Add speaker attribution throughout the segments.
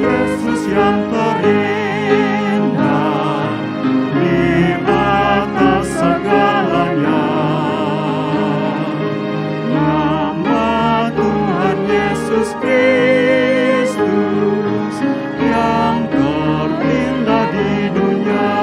Speaker 1: Yesus yang terindah di atas segalanya. Nama Tuhan Yesus Kristus yang terindah di dunia.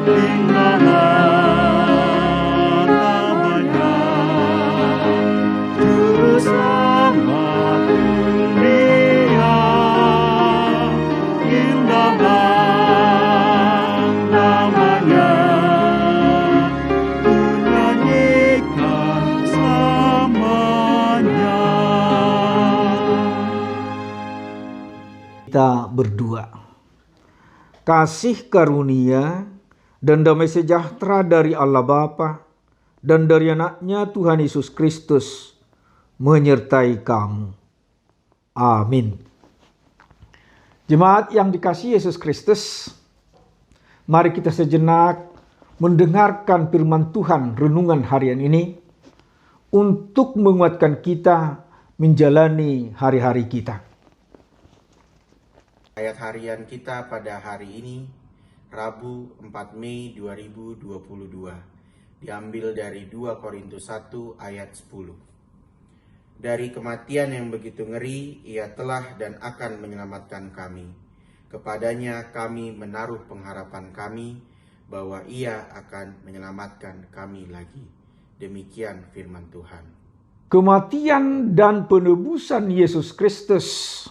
Speaker 1: Indahlah namanya, Juru Selamat dunia. Indahlah namanya, ku nyanyikan selamanya.
Speaker 2: Kita berdoa. Kasih karunia dan damai sejahtera dari Allah Bapa dan dari anaknya Tuhan Yesus Kristus menyertai kamu. Amin. Jemaat yang dikasihi Yesus Kristus, mari kita sejenak mendengarkan firman Tuhan renungan harian ini untuk menguatkan kita menjalani hari-hari kita.
Speaker 3: Ayat harian kita pada hari ini, Rabu 4 Mei 2022, diambil dari 2 Korintus 1 ayat 10. Dari kematian yang begitu ngeri, ia telah dan akan menyelamatkan kami. Kepadanya kami menaruh pengharapan kami, bahwa ia akan menyelamatkan kami lagi. Demikian firman Tuhan.
Speaker 2: Kematian dan penebusan Yesus Kristus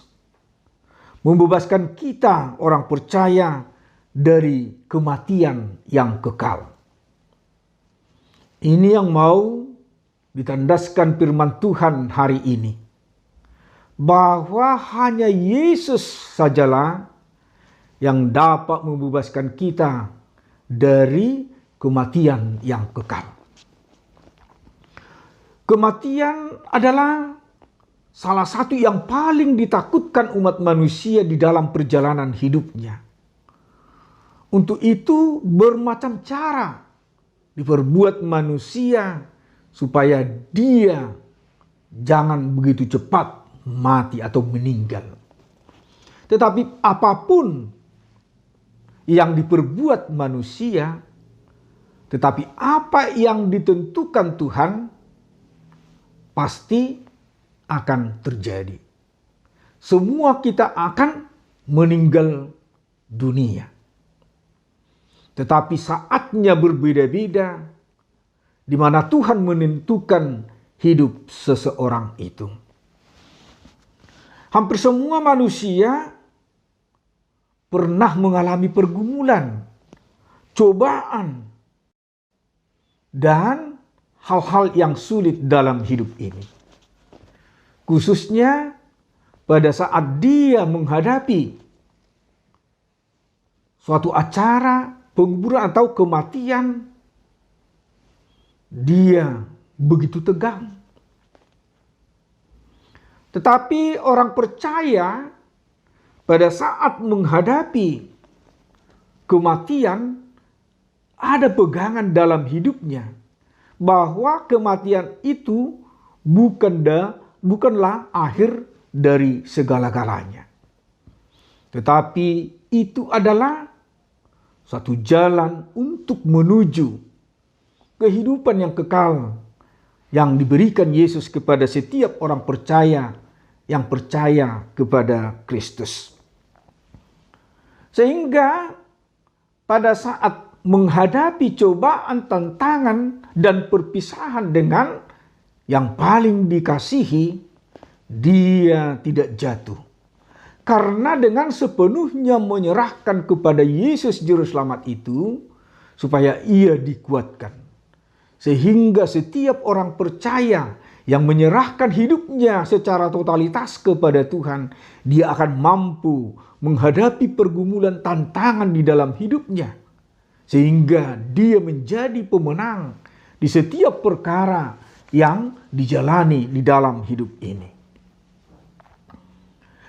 Speaker 2: membebaskan kita orang percaya dari kematian yang kekal. Ini yang mau ditandaskan firman Tuhan hari ini, bahwa hanya Yesus sajalah yang dapat membebaskan kita dari kematian yang kekal. Kematian adalah salah satu yang paling ditakutkan umat manusia di dalam perjalanan hidupnya. Untuk itu bermacam cara diperbuat manusia supaya dia jangan begitu cepat mati atau meninggal. Tetapi apapun yang diperbuat manusia, tetapi apa yang ditentukan Tuhan pasti akan terjadi. Semua kita akan meninggal dunia. Tetapi saatnya berbeda-beda, di mana Tuhan menentukan hidup seseorang itu. Hampir semua manusia pernah mengalami pergumulan, cobaan, dan hal-hal yang sulit dalam hidup ini. Khususnya pada saat dia menghadapi suatu acara penguburan atau kematian, dia begitu tegang. Tetapi orang percaya pada saat menghadapi kematian ada pegangan dalam hidupnya bahwa kematian itu bukanlah akhir dari segala-galanya. Tetapi itu adalah satu jalan untuk menuju kehidupan yang kekal yang diberikan Yesus kepada setiap orang percaya yang percaya kepada Kristus. Sehingga pada saat menghadapi cobaan, tantangan, dan perpisahan dengan yang paling dikasihi, dia tidak jatuh. Karena dengan sepenuhnya menyerahkan kepada Yesus Juru Selamat itu, supaya ia dikuatkan. Sehingga setiap orang percaya yang menyerahkan hidupnya secara totalitas kepada Tuhan, dia akan mampu menghadapi pergumulan tantangan di dalam hidupnya. Sehingga dia menjadi pemenang di setiap perkara yang dijalani di dalam hidup ini.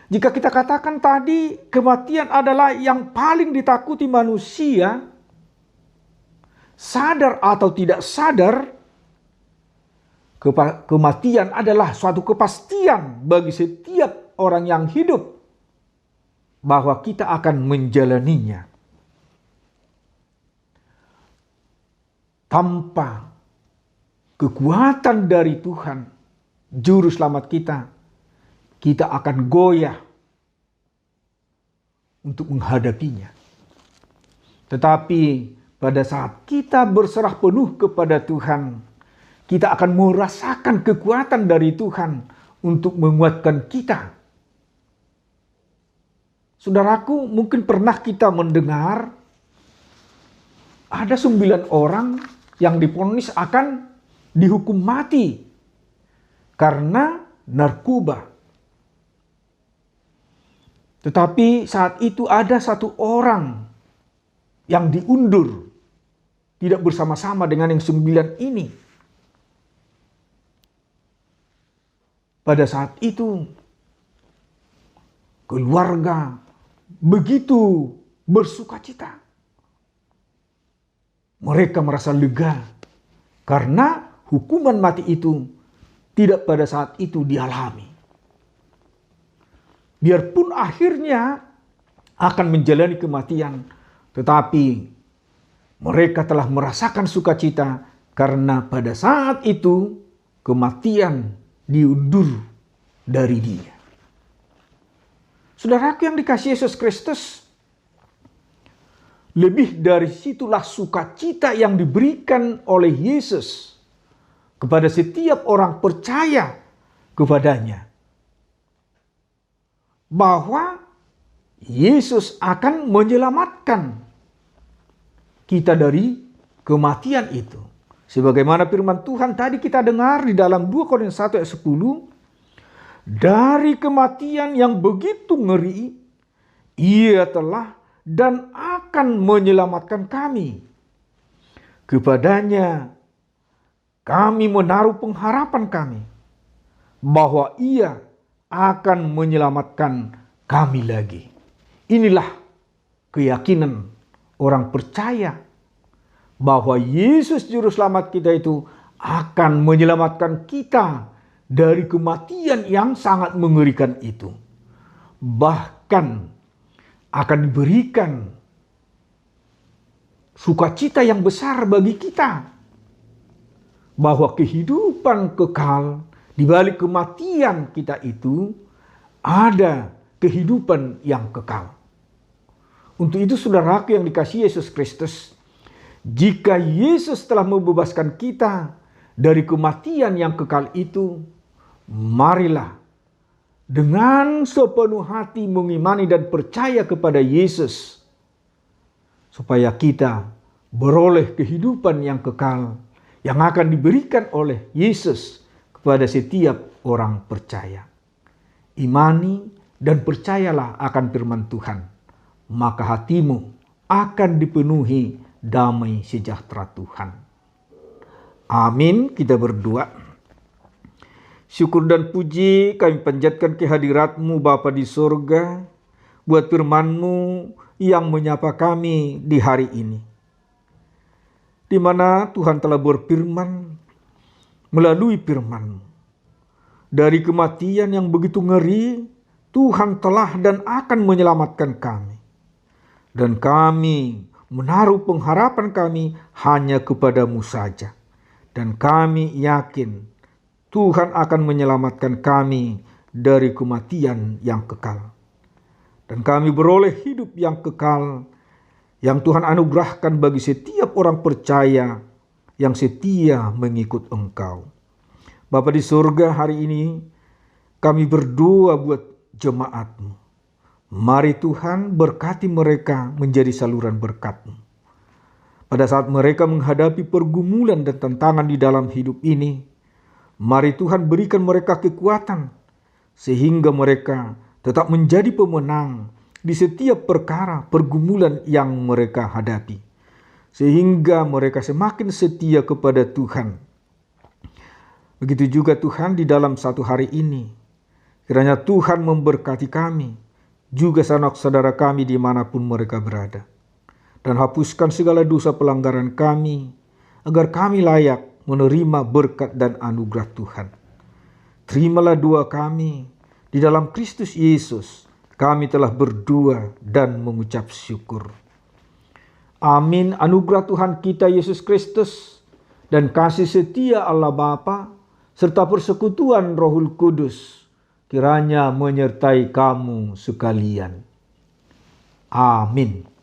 Speaker 2: Jika kita katakan tadi kematian adalah yang paling ditakuti manusia, sadar atau tidak sadar, kematian adalah suatu kepastian bagi setiap orang yang hidup bahwa kita akan menjalaninya tanpa kekuatan dari Tuhan, Juru Selamat kita, kita akan goyah untuk menghadapinya. Tetapi pada saat kita berserah penuh kepada Tuhan, kita akan merasakan kekuatan dari Tuhan untuk menguatkan kita. Saudaraku, mungkin pernah kita mendengar ada 9 orang yang divonis akan dihukum mati karena narkoba. Tetapi saat itu ada 1 orang yang diundur, tidak bersama-sama dengan yang 9 ini. Pada saat itu, keluarga begitu bersuka cita. Mereka merasa lega karena hukuman mati itu tidak pada saat itu dialami. Biarpun akhirnya akan menjalani kematian, tetapi mereka telah merasakan sukacita karena pada saat itu kematian diundur dari dia. Saudaraku yang dikasihi Yesus Kristus, lebih dari situlah sukacita yang diberikan oleh Yesus kepada setiap orang percaya kepadanya, bahwa Yesus akan menyelamatkan kita dari kematian itu. Sebagaimana firman Tuhan tadi kita dengar di dalam 2 Korintus 1 ayat 10, dari kematian yang begitu ngeri, Ia telah dan akan menyelamatkan kami. Kepadanya kami menaruh pengharapan kami, bahwa Ia akan menyelamatkan kami lagi. Inilah keyakinan orang percaya bahwa Yesus Juru Selamat kita itu akan menyelamatkan kita dari kematian yang sangat mengerikan itu. Bahkan akan diberikan sukacita yang besar bagi kita, bahwa kehidupan kekal di balik kematian kita itu ada kehidupan yang kekal. Untuk itu saudaraku yang dikasihi Yesus Kristus, jika Yesus telah membebaskan kita dari kematian yang kekal itu, marilah dengan sepenuh hati mengimani dan percaya kepada Yesus, supaya kita beroleh kehidupan yang kekal yang akan diberikan oleh Yesus kepada setiap orang percaya. Imani dan percayalah akan firman Tuhan, maka hatimu akan dipenuhi damai sejahtera Tuhan. Amin. Kita berdoa. Syukur dan puji kami panjatkan kehadirat-Mu Bapa di surga, buat firman-Mu yang menyapa kami di hari ini, di mana Tuhan telah berfirman melalui firman-Mu. Dari kematian yang begitu ngeri, Tuhan telah dan akan menyelamatkan kami. Dan kami menaruh pengharapan kami hanya kepada-Mu saja. Dan kami yakin Tuhan akan menyelamatkan kami dari kematian yang kekal. Dan kami beroleh hidup yang kekal yang Tuhan anugerahkan bagi setiap orang percaya yang setia mengikut Engkau. Bapa di surga, hari ini kami berdoa buat jemaat-Mu. Mari Tuhan berkati mereka menjadi saluran berkat-Mu. Pada saat mereka menghadapi pergumulan dan tantangan di dalam hidup ini, mari Tuhan berikan mereka kekuatan sehingga mereka tetap menjadi pemenang di setiap perkara pergumulan yang mereka hadapi, sehingga mereka semakin setia kepada Tuhan. Begitu juga Tuhan di dalam satu hari ini, kiranya Tuhan memberkati kami, juga sanak-saudara kami dimanapun mereka berada, dan hapuskan segala dosa pelanggaran kami, agar kami layak menerima berkat dan anugerah Tuhan. Terimalah doa kami di dalam Kristus Yesus, Kami telah berdoa dan mengucap syukur. Amin. Anugerah Tuhan kita Yesus Kristus dan kasih setia Allah Bapa serta persekutuan Rohul Kudus kiranya menyertai kamu sekalian. Amin.